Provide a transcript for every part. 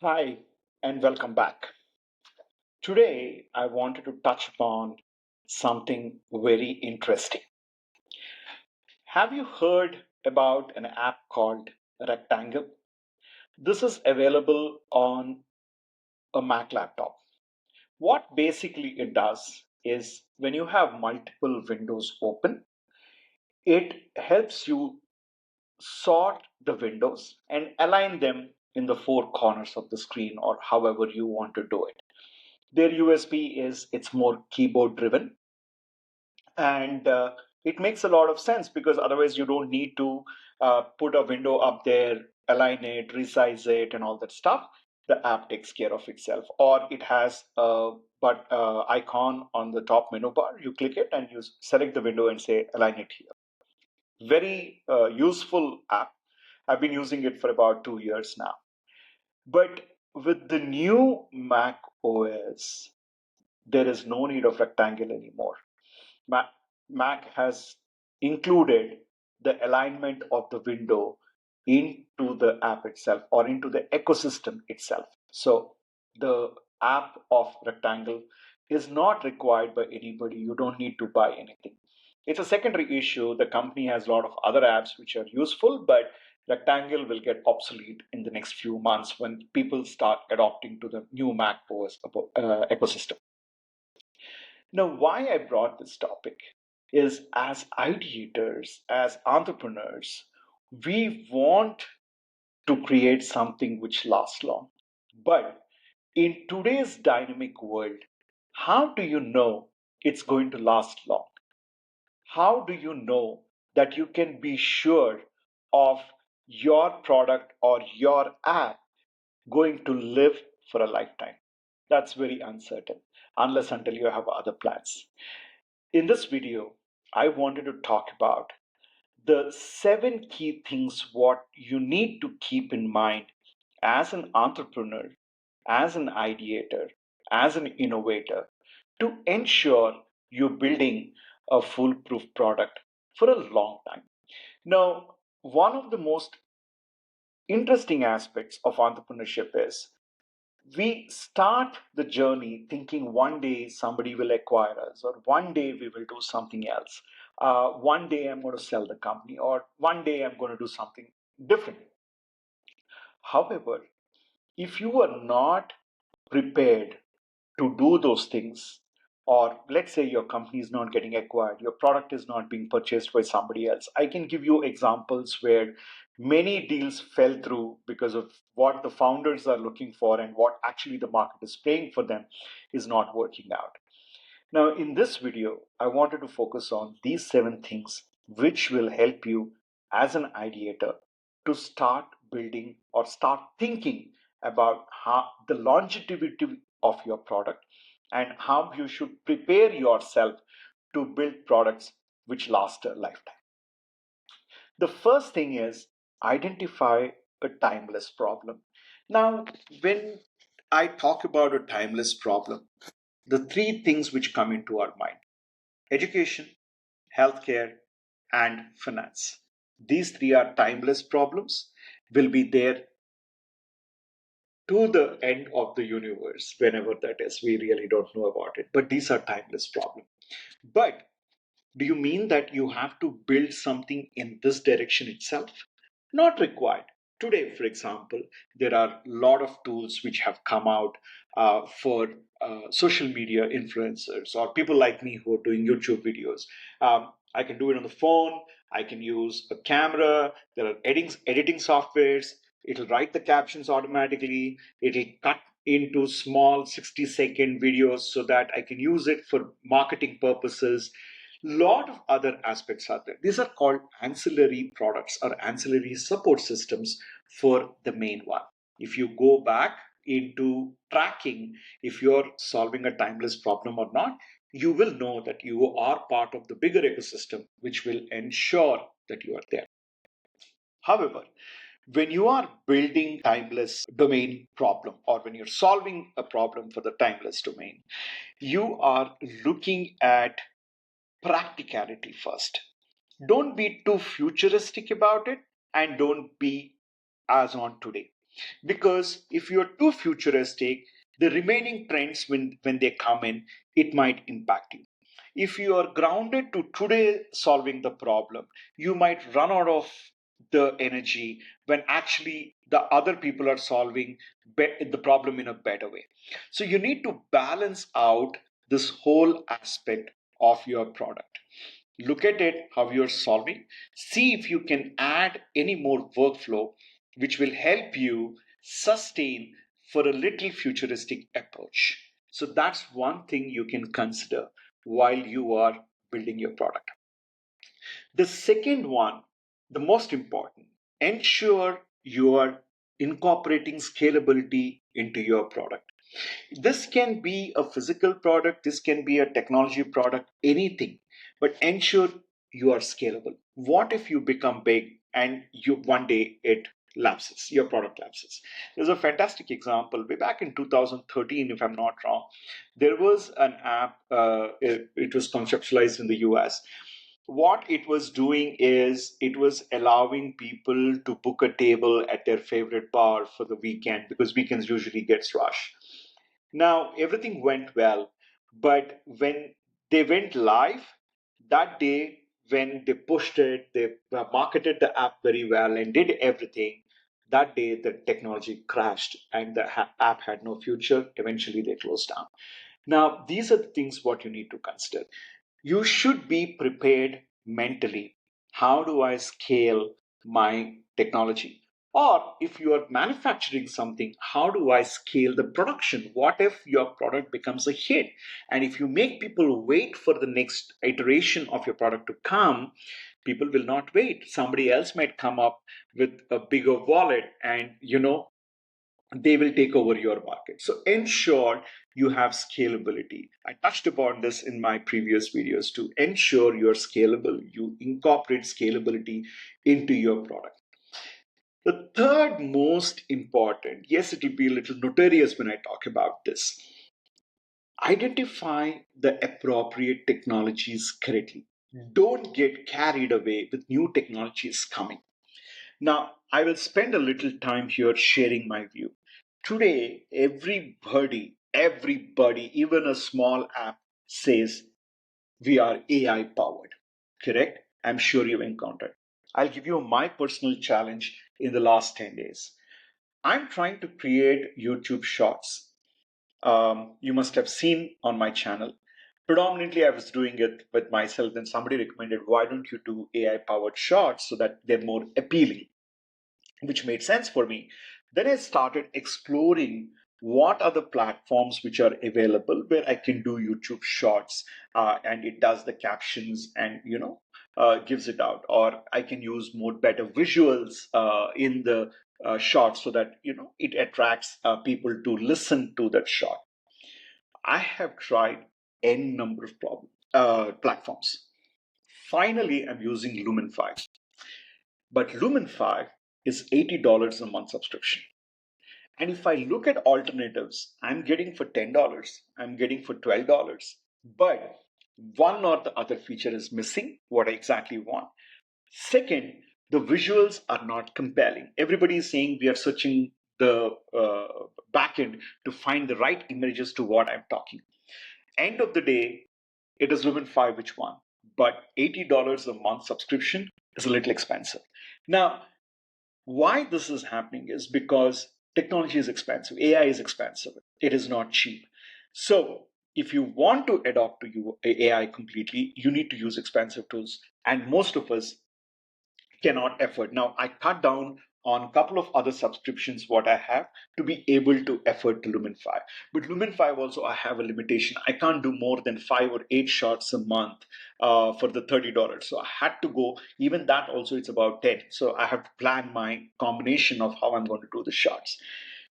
Hi, and welcome back. Today, I wanted to touch upon something very interesting. Have you heard about an app called Rectangle? This is available on a Mac laptop. What basically it does is when you have multiple windows open, it helps you sort the windows and align them in the four corners of the screen or however you want to do it. Their USP is it's more keyboard driven, and it makes a lot of sense because otherwise you don't need to put a window up there, align it, resize it, and all that stuff. The app takes care of itself, or it has a but icon on the top menu bar. You click it and you select the window and say align it here. Very useful app. I've been using it for about 2 years now. But with the new Mac OS, there is no need of rectangle anymore. Mac has included the alignment of the window into the app itself or into the ecosystem itself. So the app of Rectangle is not required by anybody. You don't need to buy anything. It's a secondary issue. The company has a lot of other apps which are useful, but Rectangle will get obsolete in the next few months when people start adopting to the new Mac OS ecosystem. Now, why I brought this topic is as ideators, as entrepreneurs, we want to create something which lasts long. But in today's dynamic world, how do you know it's going to last long? How do you know that you can be sure of your product or your app going to live for a lifetime? That's very uncertain, unless until you have other plans. In this video, I wanted to talk about the 7 key things what you need to keep in mind as an entrepreneur, as an ideator, as an innovator to ensure you're building a foolproof product for a long time. Now, one of the most interesting aspects of entrepreneurship is we start the journey thinking one day somebody will acquire us, or one day we will do something else. One day I'm going to sell the company, or one day I'm going to do something different. However, if you are not prepared to do those things, or let's say your company is not getting acquired, your product is not being purchased by somebody else, I can give you examples where many deals fell through because of what the founders are looking for and what actually the market is paying for them is not working out. Now, in this video, I wanted to focus on these 7 things which will help you as an ideator to start building or start thinking about how the longevity of your product and how you should prepare yourself to build products which last a lifetime. The first thing is identify a timeless problem. Now, when I talk about a timeless problem, the 3 things which come into our mind: education, healthcare, and finance. These 3 are timeless problems, will be there to the end of the universe, whenever that is. We really don't know about it, but these are timeless problems. But do you mean that you have to build something in this direction itself? Not required. Today, for example, there are a lot of tools which have come out for social media influencers or people like me who are doing YouTube videos. I can do it on the phone. I can use a camera. There are editing softwares. It'll write the captions automatically. It'll cut into small 60-second videos so that I can use it for marketing purposes. Lot of other aspects are there. These are called ancillary products or ancillary support systems for the main one. If you go back into tracking if you're solving a timeless problem or not, you will know that you are part of the bigger ecosystem which will ensure that you are there. However, when you are building timeless domain problem, or when you're solving a problem for the timeless domain, you are looking at practicality first. Don't be too futuristic about it, and don't be as on today. Because if you're too futuristic, the remaining trends, when they come in, it might impact you. If you are grounded to today solving the problem, you might run out of the energy when actually the other people are solving the problem in a better way. So you need to balance out this whole aspect of your product. Look at it, how you're solving. See if you can add any more workflow which will help you sustain for a little futuristic approach. So that's one thing you can consider while you are building your product. The second one, the most important, ensure you are incorporating scalability into your product. This can be a physical product, this can be a technology product, anything, but ensure you are scalable. What if you become big and you one day it lapses, your product lapses? There's a fantastic example. Way back in 2013, if I'm not wrong, there was an app, it was conceptualized in the US. What it was doing is it was allowing people to book a table at their favorite bar for the weekend, because weekends usually gets rushed. Now, everything went well, but when they went live that day, when they pushed it, they marketed the app very well and did everything. That day, the technology crashed and the app had no future. Eventually, they closed down. Now, these are the things what you need to consider. You should be prepared mentally. How do I scale my technology? Or if you are manufacturing something, how do I scale the production? What if your product becomes a hit? And if you make people wait for the next iteration of your product to come, people will not wait. Somebody else might come up with a bigger wallet, and they will take over your market. So ensure you have scalability. I touched upon this in my previous videos. To ensure you're scalable, you incorporate scalability into your product. The third most important, yes, it will be a little notorious when I talk about this, identify the appropriate technologies correctly. Don't get carried away with new technologies coming. Now, I will spend a little time here sharing my view. Today, everybody, even a small app says we are AI powered. Correct? I'm sure you've encountered. I'll give you my personal challenge in the last 10 days. I'm trying to create YouTube shorts. You must have seen on my channel. Predominantly, I was doing it with myself. Then somebody recommended, why don't you do AI powered shorts so that they're more appealing? Which made sense for me. Then I started exploring what are the platforms which are available where I can do YouTube shorts, and it does the captions and gives it out, or I can use more better visuals in the short so that it attracts people to listen to that short. I have tried n number of platforms. Finally, I'm using Lumen 5. But Lumen 5 is $80 a month subscription. And if I look at alternatives, I'm getting for $10, I'm getting for $12. But one or the other feature is missing what I exactly want. Second, the visuals are not compelling. Everybody is saying we are searching the backend to find the right images to what I'm talking. End of the day, it is Lumen 5 which won. But $80 a month subscription is a little expensive. Now, why this is happening is because technology is expensive, AI is expensive, it is not cheap. So if you want to adopt to AI completely, you need to use expensive tools, and most of us cannot afford. Now, I cut down on a couple of other subscriptions what I have to be able to afford to Lumen 5. But Lumen 5 also, I have a limitation. I can't do more than 5 or 8 shots a month for the $30. So I had to go, even that also it's about 10. So I have to plan my combination of how I'm going to do the shots.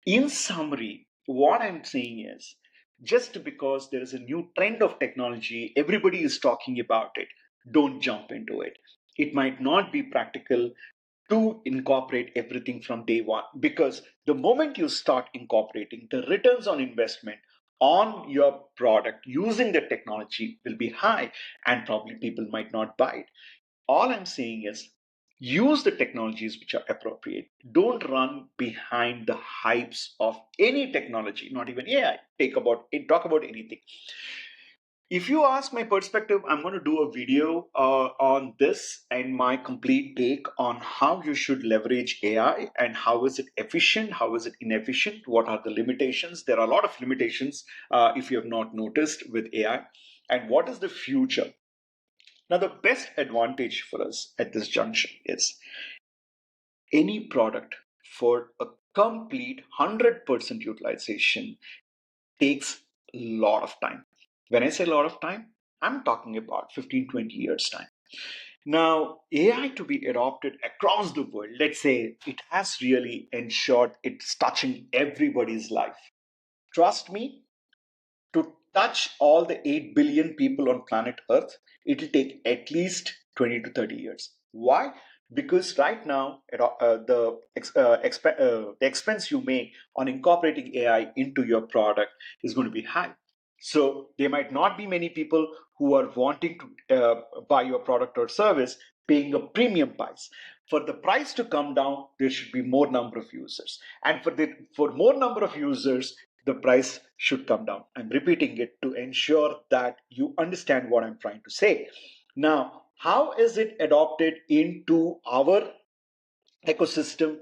In summary, what I'm saying is, just because there is a new trend of technology, everybody is talking about it, don't jump into it. It might not be practical to incorporate everything from day one, because the moment you start incorporating, the returns on investment on your product using the technology will be high, and probably people might not buy it. All I'm saying is, Use the technologies which are appropriate. Don't run behind the hypes of any technology, not even AI. Talk about anything. If you ask my perspective, I'm going to do a video on this and my complete take on how you should leverage AI and how is it efficient, how is it inefficient, what are the limitations. There are a lot of limitations if you have not noticed with AI, and what is the future. Now, the best advantage for us at this junction is any product for a complete 100% utilization takes a lot of time. When I say a lot of time, I'm talking about 15, 20 years time. Now, AI to be adopted across the world, let's say it has really ensured it's touching everybody's life. Trust me, to touch all the 8 billion people on planet Earth, it'll take at least 20 to 30 years. Why? Because right now, the expense you make on incorporating AI into your product is going to be high. So there might not be many people who are wanting to buy your product or service paying a premium price. For the price to come down, there should be more number of users. And for more number of users, the price should come down. I'm repeating it to ensure that you understand what I'm trying to say. Now, how is it adopted into our ecosystem?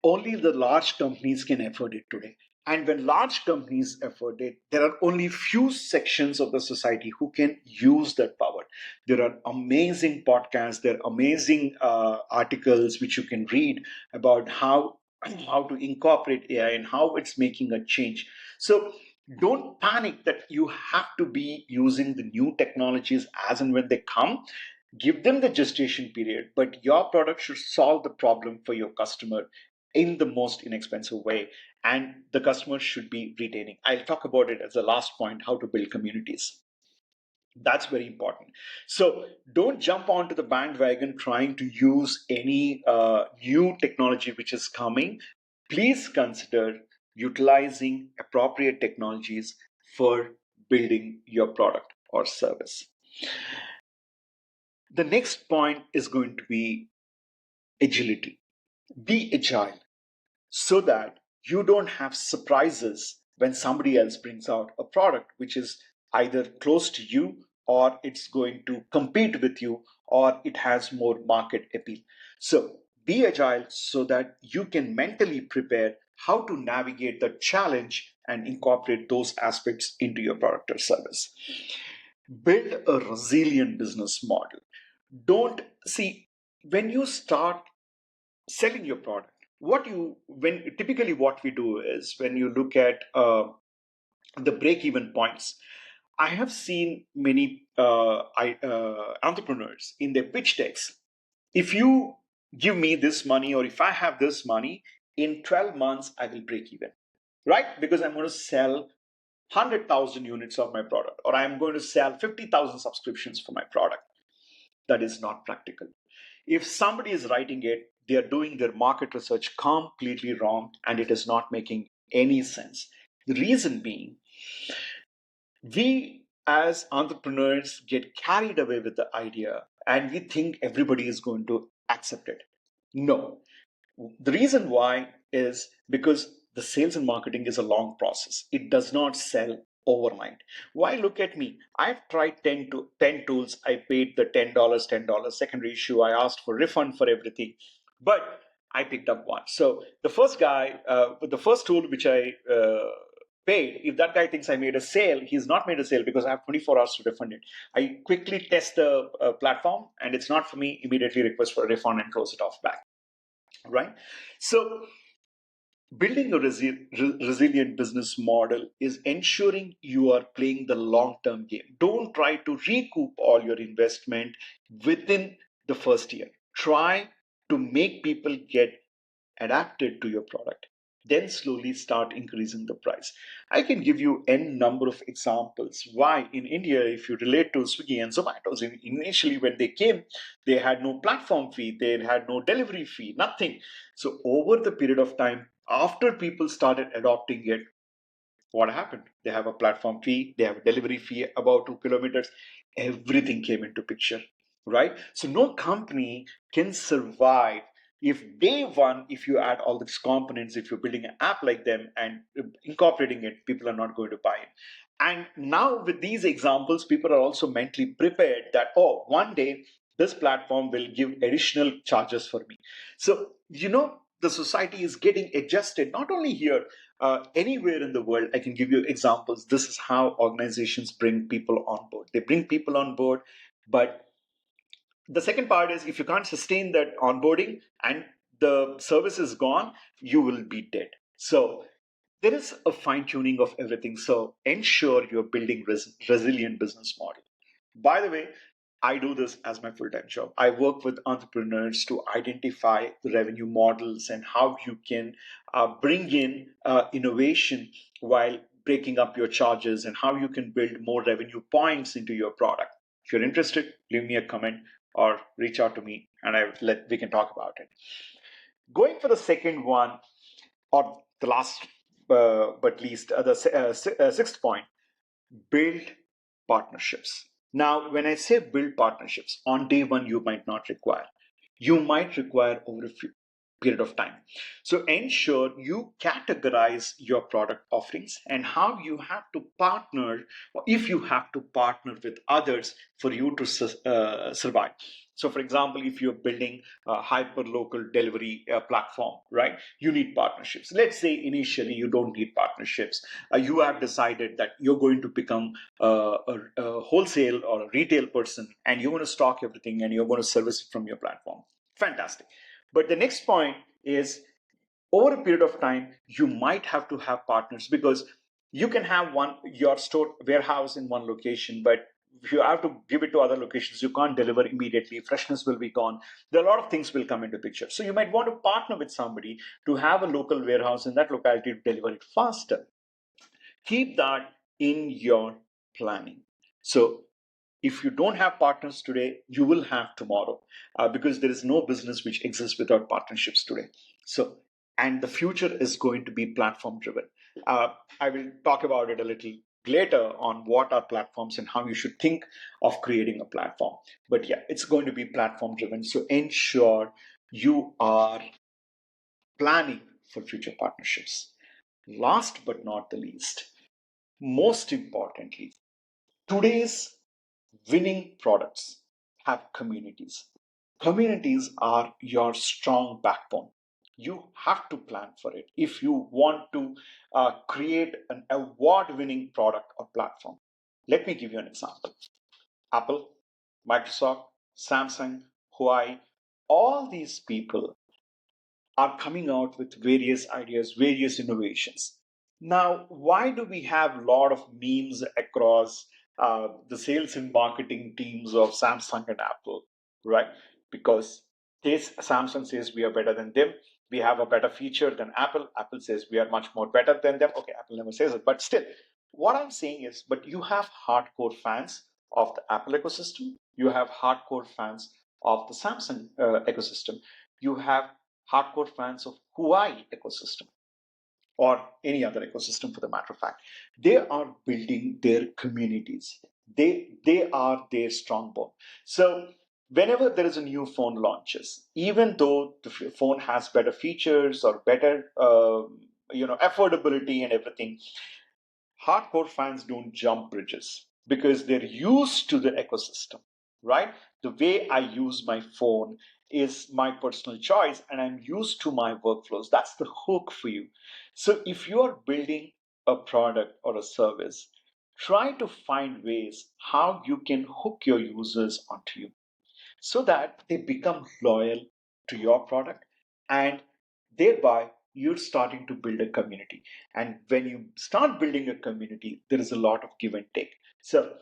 Only the large companies can afford it today. And when large companies afford it, there are only few sections of the society who can use that power. There are amazing podcasts, there are amazing articles which you can read about how to incorporate AI and how it's making a change. So don't panic that you have to be using the new technologies as and when they come. Give them the gestation period, but your product should solve the problem for your customer in the most inexpensive way, and the customer should be retaining. I'll talk about it as the last point, how to build communities. That's very important. So don't jump onto the bandwagon trying to use any new technology which is coming. Please consider utilizing appropriate technologies for building your product or service. The next point is going to be agility. Be agile so that you don't have surprises when somebody else brings out a product which is either close to you, or it's going to compete with you, or it has more market appeal. So be agile so that you can mentally prepare how to navigate the challenge and incorporate those aspects into your product or service. Build a resilient business model. Don't see when you start selling your product, what we do is, when you look at the break even points, I have seen many entrepreneurs in their pitch decks. If you give me this money, or if I have this money, in 12 months I will break even, right? Because I'm going to sell 100,000 units of my product, or I'm going to sell 50,000 subscriptions for my product. That is not practical. If somebody is writing it, they are doing their market research completely wrong, and it is not making any sense. The reason being, we as entrepreneurs get carried away with the idea and we think everybody is going to accept it. No. The reason why is because the sales and marketing is a long process. It does not sell overnight. Why look at me? I've tried 10 tools. I paid the $10. Secondary issue, I asked for refund for everything. But I picked up one. So the first tool which I paid, if that guy thinks I made a sale, he's not made a sale because I have 24 hours to refund it. I quickly test the platform and it's not for me, immediately request for a refund and close it off back. Right? So building a resilient business model is ensuring you are playing the long term game. Don't try to recoup all your investment within the first year. Try to make people get adapted to your product. Then slowly start increasing the price. I can give you n number of examples why in India, if you relate to Swiggy and Zomato, initially when they came, they had no platform fee, they had no delivery fee, nothing. So over the period of time, after people started adopting it, what happened? They have a platform fee, they have a delivery fee about 2 kilometers. Everything came into picture. right? So no company can survive if day one, if you add all these components, if you're building an app like them and incorporating it, people are not going to buy it. And now with these examples, people are also mentally prepared that, oh, one day this platform will give additional charges for me. So, the society is getting adjusted, not only here, anywhere in the world. I can give you examples. This is how organizations bring people on board. They bring people on board, but the second part is if you can't sustain that onboarding and the service is gone, you will be dead. So there is a fine tuning of everything. So ensure you're building resilient business model. By the way, I do this as my full-time job. I work with entrepreneurs to identify the revenue models and how you can bring in innovation while breaking up your charges, and how you can build more revenue points into your product. If you're interested, leave me a comment or reach out to me, and we can talk about it. Going for the second one, or the last but least, sixth point: build partnerships. Now, when I say build partnerships, on day one, you might not require. You might require over a period of time. So ensure you categorize your product offerings and how you have to partner, or if you have to partner with others for you to survive. So, for example, if you're building a hyper local delivery platform, right, you need partnerships. Let's say initially you don't need partnerships. You have decided that you're going to become a wholesale or a retail person, and you're going to stock everything and you're going to service it from your platform. Fantastic. But the next point is, over a period of time, you might have to have partners, because you can have your store warehouse in one location, but if you have to give it to other locations, you can't deliver immediately. Freshness will be gone. There are a lot of things will come into picture. So you might want to partner with somebody to have a local warehouse in that locality to deliver it faster. Keep that in your planning. So if you don't have partners today, you will have tomorrow, because there is no business which exists without partnerships today. So, and the future is going to be platform driven. I will talk about it a little later on what are platforms and how you should think of creating a platform. But yeah, it's going to be platform driven. So ensure you are planning for future partnerships. Last but not the least, most importantly, today's winning products have communities. Communities are your strong backbone. You have to plan for it if you want to create an award winning product or platform. Let me give you an example. Apple, Microsoft, Samsung, Huawei, all these people are coming out with various ideas, various innovations. Now, why do we have a lot of memes across the sales and marketing teams of Samsung and Apple, right? Because Samsung says we are better than them. We have a better feature than Apple. Apple says we are much more better than them. Okay, Apple never says it, but still, what I'm saying is, but you have hardcore fans of the Apple ecosystem. You have hardcore fans of the Samsung ecosystem. You have hardcore fans of Huawei ecosystem, or any other ecosystem for the matter of fact. They are building their communities. They are their strong bone. So whenever there is a new phone launches, even though the phone has better features or better affordability and everything, hardcore fans don't jump bridges because they're used to the ecosystem, right? The way I use my phone is my personal choice, and I'm used to my workflows. That's the hook for you. So if you're building a product or a service, try to find ways how you can hook your users onto you so that they become loyal to your product, and thereby you're starting to build a community. And when you start building a community, there is a lot of give and take. So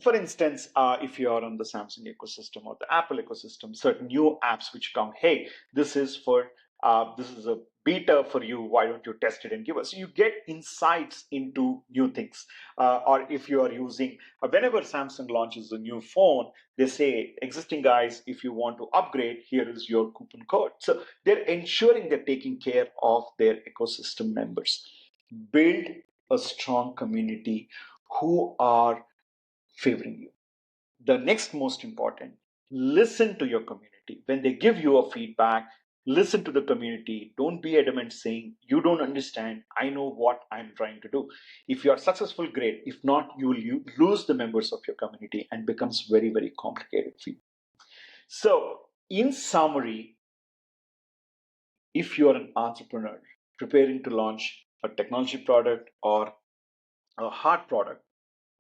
for instance, if you are on the Samsung ecosystem or the Apple ecosystem, certain new apps which come, hey, this is a beta for you, why don't you test it and give us, so you get insights into new things. Or if you are using, whenever Samsung launches a new phone, they say, existing guys, if you want to upgrade, here is your coupon code. So they're ensuring they're taking care of their ecosystem members. Build a strong community who are favoring you. The next most important Listen to your community. When they give you a feedback, listen to the community. Don't be adamant saying, you don't understand. I know what I'm trying to do. If you are successful, great. If not, you lose the members of your community and becomes very, very complicated for you. So, in summary, if you are an entrepreneur preparing to launch a technology product or a hard product,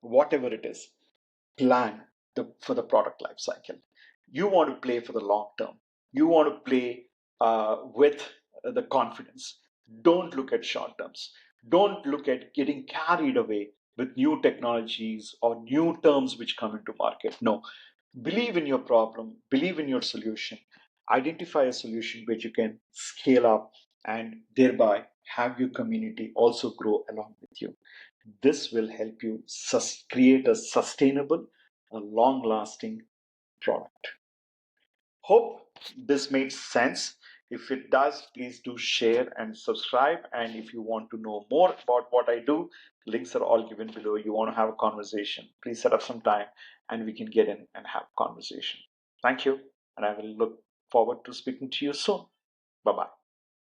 whatever it is, plan for the product life cycle. You want to play for the long term. You want to play with the confidence. Don't look at short terms. Don't look at getting carried away with new technologies or new terms which come into market. No, believe in your problem, believe in your solution, identify a solution which you can scale up and thereby have your community also grow along with you. This will help you create a sustainable, a long lasting product. Hope this made sense. If it does, please do share and subscribe. And if you want to know more about what I do, links are all given below. You want to have a conversation, please set up some time and we can get in and have a conversation. Thank you. And I will look forward to speaking to you soon. Bye bye.